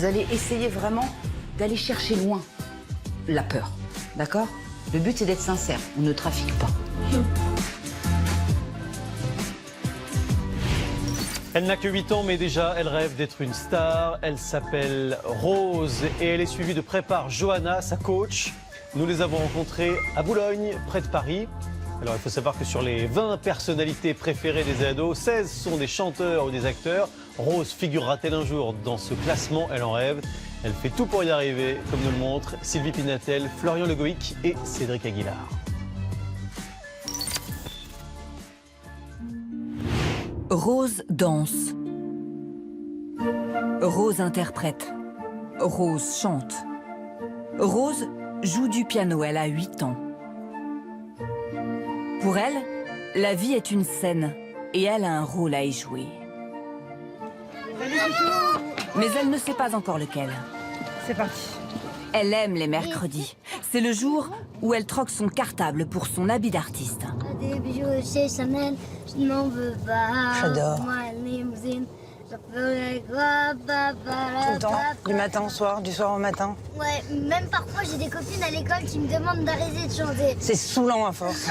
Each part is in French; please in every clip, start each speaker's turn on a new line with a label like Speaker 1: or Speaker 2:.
Speaker 1: Vous allez essayer vraiment d'aller chercher loin la peur, d'accord? Le but, c'est d'être sincère, on ne trafique pas.
Speaker 2: Elle n'a que 8 ans, mais déjà, elle rêve d'être une star. Elle s'appelle Rose et elle est suivie de près par Johanna, sa coach. Nous les avons rencontrées à Boulogne, près de Paris. Alors, il faut savoir que sur les 20 personnalités préférées des ados, 16 sont des chanteurs ou des acteurs. Rose figurera-t-elle un jour dans ce classement? Elle en rêve. Elle fait tout pour y arriver, comme nous le montrent Sylvie Pinatel, Florian Legoïc et Cédric Aguilar.
Speaker 3: Rose danse. Rose interprète. Rose chante. Rose joue du piano, elle a 8 ans. Pour elle, la vie est une scène et elle a un rôle à y jouer. Mais elle ne sait pas encore lequel.
Speaker 4: C'est parti.
Speaker 3: Elle aime les mercredis. C'est le jour où elle troque son cartable pour son habit d'artiste.
Speaker 5: Des bijoux chez Chanel, je n'en veux pas.
Speaker 4: J'adore.
Speaker 5: Moi, limousine, je ferai
Speaker 4: Tout le temps, du matin au soir, du soir au matin.
Speaker 5: Ouais, même parfois j'ai des copines à l'école qui me demandent d'arrêter de chanter.
Speaker 4: C'est saoulant à force.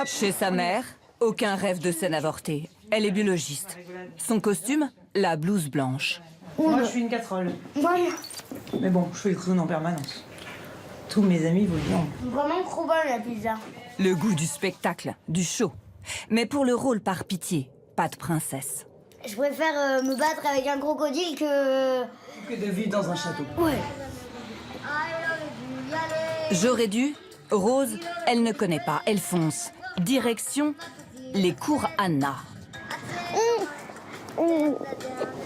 Speaker 3: Chez sa mère, aucun rêve de scène avortée. Elle est biologiste. Son costume, la blouse blanche.
Speaker 4: Moi, je suis une casserole.
Speaker 5: Voilà.
Speaker 4: Mais bon, je fais le clown en permanence. Tous mes amis vous le diront.
Speaker 5: Vraiment trop bonne la pizza.
Speaker 3: Le goût du spectacle, du show. Mais pour le rôle par pitié, pas de princesse.
Speaker 5: Je préfère me battre avec un crocodile que...
Speaker 4: Que de vivre dans un château.
Speaker 5: Ouais.
Speaker 3: J'aurais dû. Rose, elle ne connaît pas, elle fonce. Direction, les cours Anna.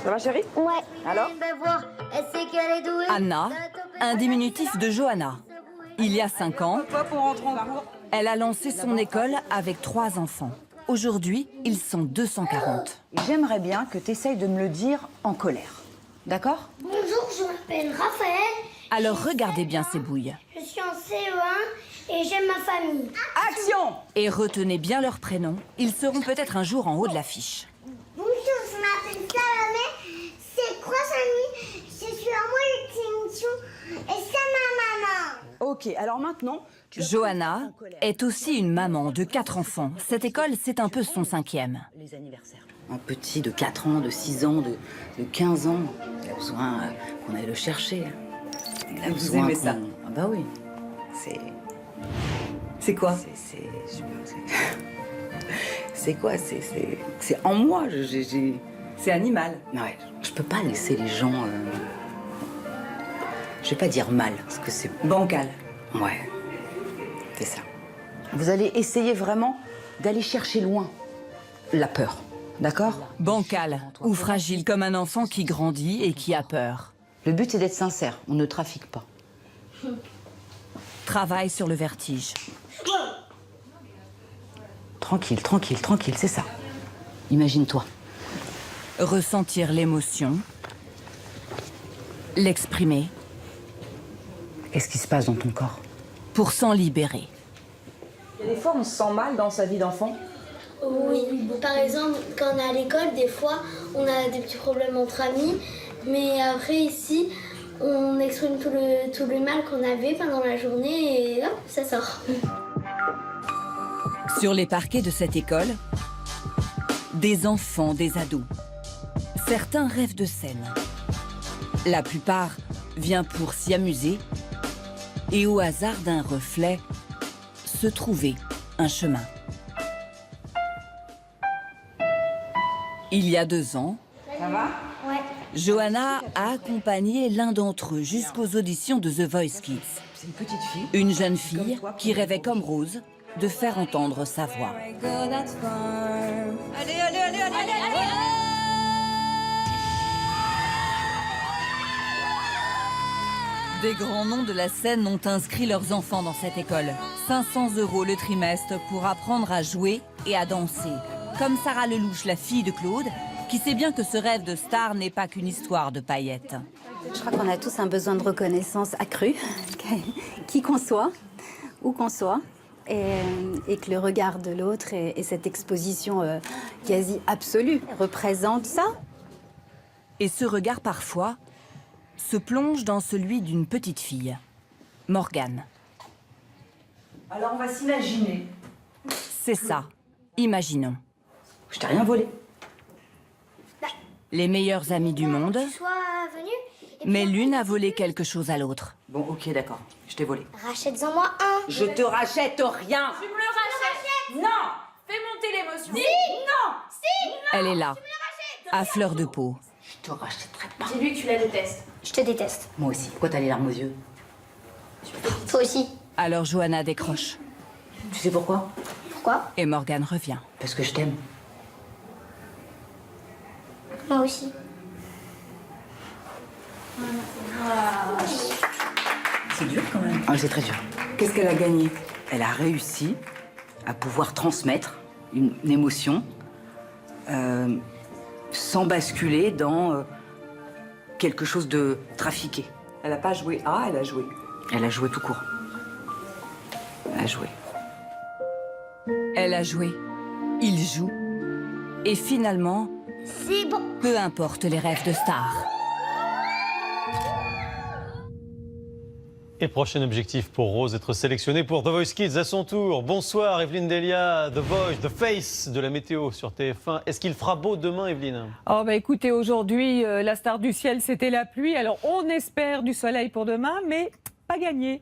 Speaker 4: Ça va, chérie?
Speaker 5: Ouais.
Speaker 4: Alors?
Speaker 5: Elle sait qu'elle est douée.
Speaker 3: Anna, un diminutif de Johanna. Il y a 5 ans,
Speaker 4: Hop, on rentre en cours.
Speaker 3: elle a lancé son école avec 3 enfants. Aujourd'hui, ils sont 240.
Speaker 1: J'aimerais bien que tu essayes de me le dire en colère, d'accord?
Speaker 5: Bonjour, je m'appelle Raphaël.
Speaker 3: Alors regardez bien ces bouilles.
Speaker 5: Je suis en CE1 et j'aime ma famille.
Speaker 4: Action!
Speaker 3: Et retenez bien leurs prénoms. Ils seront peut-être un jour en haut de l'affiche.
Speaker 5: Bonjour, je m'appelle Salomé. C'est quoi Samy? Je suis en moi l'extinction et c'est ma maman.
Speaker 1: Ok, alors maintenant...
Speaker 3: Johanna est aussi une maman de 4 enfants. Cette école, c'est un peu son 5e.
Speaker 1: Les anniversaires. Un petit de 4 ans, de 6 ans, de 15 ans, il a besoin qu'on aille le chercher. Il a besoin
Speaker 3: aimez ça?
Speaker 1: Ah bah oui. C'est...
Speaker 3: C'est quoi?
Speaker 1: C'est quoi? C'est en moi.
Speaker 3: C'est animal.
Speaker 1: Ouais, je peux pas laisser les gens... Je vais pas dire mal, parce que c'est...
Speaker 3: Bancal.
Speaker 1: Ouais, c'est ça. Vous allez essayer vraiment d'aller chercher loin la peur, d'accord?
Speaker 3: Bancal ou fragile comme un enfant qui grandit et qui a peur.
Speaker 1: Le but, c'est d'être sincère, on ne trafique pas.
Speaker 3: Travaille sur le vertige.
Speaker 1: Tranquille, tranquille, tranquille, c'est ça. Imagine-toi.
Speaker 3: Ressentir l'émotion. L'exprimer.
Speaker 1: Qu'est-ce qui se passe dans ton corps?
Speaker 3: Pour s'en libérer.
Speaker 4: Il y a des fois, on se sent mal dans sa vie d'enfant.
Speaker 5: Oui, par exemple, quand on est à l'école, des fois, on a des petits problèmes entre amis. Mais après, ici, on exprime tout le mal qu'on avait pendant la journée et hop, ça sort.
Speaker 3: Sur les parquets de cette école, des enfants, des ados. Certains rêvent de scène. La plupart vient pour s'y amuser et au hasard d'un reflet, se trouver un chemin. Il y a 2 ans,
Speaker 4: Ça va?
Speaker 5: Ouais.
Speaker 3: Johanna a accompagné l'un d'entre eux jusqu'aux auditions de The Voice Kids.
Speaker 4: C'est une petite fille.
Speaker 3: Une jeune fille qui rêvait comme Rose de faire entendre sa voix. Des grands noms de la scène ont inscrit leurs enfants dans cette école. 500 € le trimestre pour apprendre à jouer et à danser. Comme Sarah Lelouch, la fille de Claude, qui sait bien que ce rêve de star n'est pas qu'une histoire de paillettes.
Speaker 6: Je crois qu'on a tous un besoin de reconnaissance accrue, qui qu'on soit, où qu'on soit, et que le regard de l'autre et cette exposition quasi absolue représente ça.
Speaker 3: Et ce regard parfois se plonge dans celui d'une petite fille, Morgane.
Speaker 1: Alors on va s'imaginer.
Speaker 3: C'est ça, imaginons.
Speaker 1: Je t'ai rien volé.
Speaker 3: Les meilleurs amis du monde,
Speaker 5: Tu sois venu. et puis
Speaker 3: mais
Speaker 5: après,
Speaker 3: l'une a volé quelque chose à l'autre.
Speaker 1: Bon, ok, d'accord. Je t'ai volé.
Speaker 5: Rachète-en moi un.
Speaker 1: Je te rachète rien.
Speaker 7: Tu me le rachètes. Non. Fais monter l'émotion.
Speaker 3: Elle est là, à fleur de peau.
Speaker 1: Je te rachèterai pas.
Speaker 7: Dis-lui que tu la détestes.
Speaker 5: Je te déteste.
Speaker 1: Moi aussi. Pourquoi t'as les larmes aux yeux?
Speaker 5: Toi aussi.
Speaker 3: Alors Johanna décroche
Speaker 1: Tu sais pourquoi?
Speaker 5: Pourquoi?
Speaker 3: et Morgane revient.
Speaker 1: Parce que je t'aime.
Speaker 5: Moi aussi.
Speaker 1: C'est dur quand même. Ah, c'est très dur. Qu'est-ce qu'elle a gagné? Elle a réussi à pouvoir transmettre une émotion sans basculer dans quelque chose de trafiqué.
Speaker 8: Elle n'a pas joué A, elle a joué.
Speaker 1: Elle a joué tout court. Elle a joué.
Speaker 3: Elle a joué, il joue, et finalement,
Speaker 5: C'est bon.
Speaker 3: peu importe les rêves de star.
Speaker 2: Et prochain objectif pour Rose, être sélectionnée pour The Voice Kids à son tour. Bonsoir Evelyne Delia, The Voice, The Face de la météo sur TF1. Est-ce qu'il fera beau demain, Evelyne?
Speaker 9: Oh bah écoutez, aujourd'hui, la star du ciel, c'était la pluie. Alors on espère du soleil pour demain, mais pas gagné.